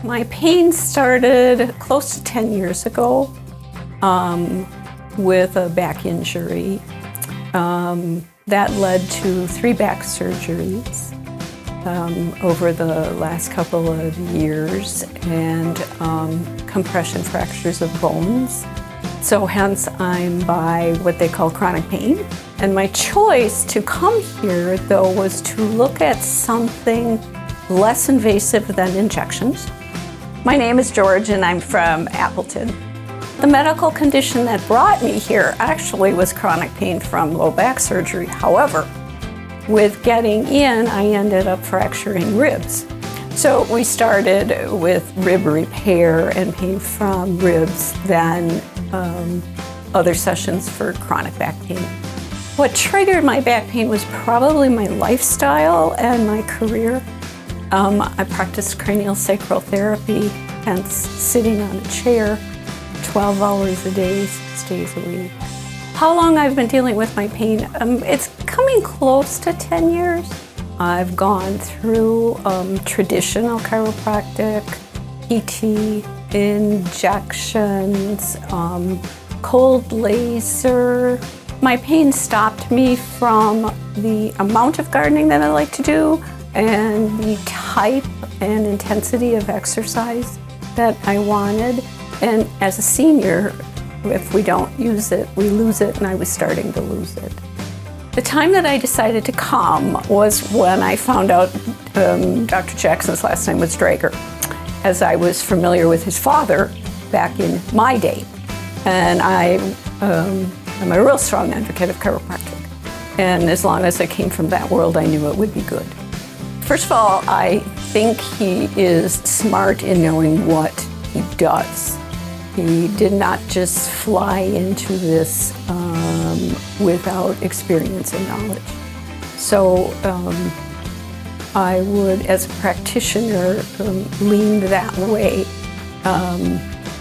My pain started close to 10 years ago with a back injury. That led to 3 back surgeries over the last couple of years and compression fractures of bones. So hence I'm by what they call chronic pain. And my choice to come here, though, was to look at something less invasive than injections. My name is George and I'm from Appleton. The medical condition that brought me here actually was chronic pain from low back surgery. However, with getting in, I ended up fracturing ribs. So we started with rib repair and pain from ribs, then other sessions for chronic back pain. What triggered my back pain was probably my lifestyle and my career. I practiced cranial sacral therapy, hence sitting on a chair 12 hours a day, 6 days a week. How long I've been dealing with my pain? It's coming close to 10 years. I've gone through traditional chiropractic, PT, injections, cold laser. My pain stopped me from the amount of gardening that I like to do and the type and intensity of exercise that I wanted. And as a senior, if we don't use it, we lose it, and I was starting to lose it. The time that I decided to come was when I found out Dr. Jackson's last name was Drager, as I was familiar with his father back in my day. And I'm a real strong advocate of chiropractic. And as long as I came from that world, I knew it would be good. First of all, I think he is smart in knowing what he does. He did not just fly into this without experience and knowledge. So I would, as a practitioner, lean that way.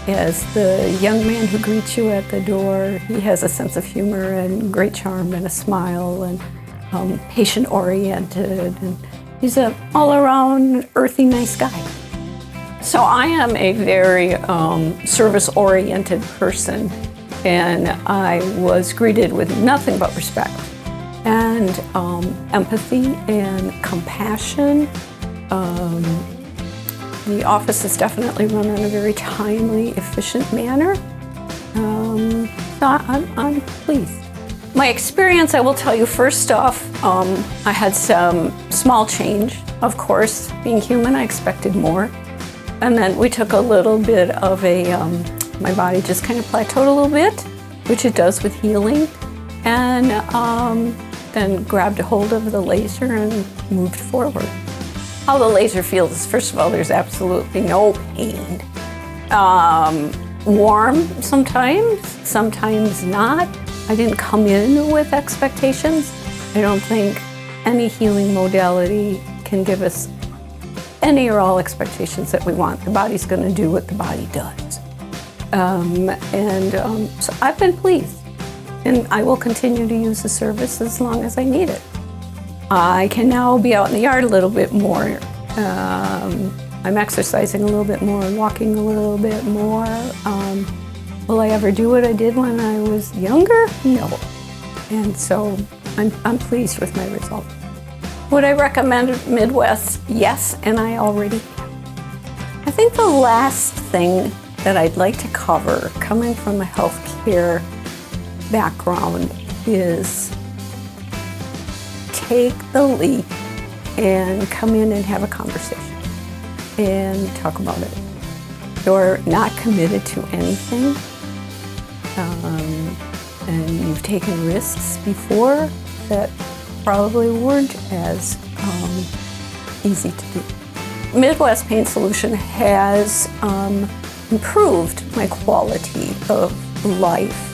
As the young man who greets you at the door, he has a sense of humor and great charm and a smile and patient-oriented. And he's an all-around earthy, nice guy. So I am a very service-oriented person, and I was greeted with nothing but respect and empathy and compassion. The office is definitely run in a very timely, efficient manner. So I'm pleased. My experience, I will tell you, first off, I had some small change. Of course, being human, I expected more. And then we took a little bit of my body just kind of plateaued a little bit, which it does with healing, and then grabbed a hold of the laser and moved forward. How the laser feels is, first of all, there's absolutely no pain. Warm sometimes not. I didn't come in with expectations. I don't think any healing modality can give us any or all expectations that we want. The body's going to do what the body does. So I've been pleased, and I will continue to use the service as long as I need it. I can now be out in the yard a little bit more. I'm exercising a little bit more and walking a little bit more. Will I ever do what I did when I was younger? No. And so I'm pleased with my results. Would I recommend Midwest? Yes, and I already have. I think the last thing that I'd like to cover, coming from a healthcare background, is take the leap and come in and have a conversation and talk about it. You're not committed to anything, and you've taken risks before that probably weren't as easy to do. Midwest Pain Solution has improved my quality of life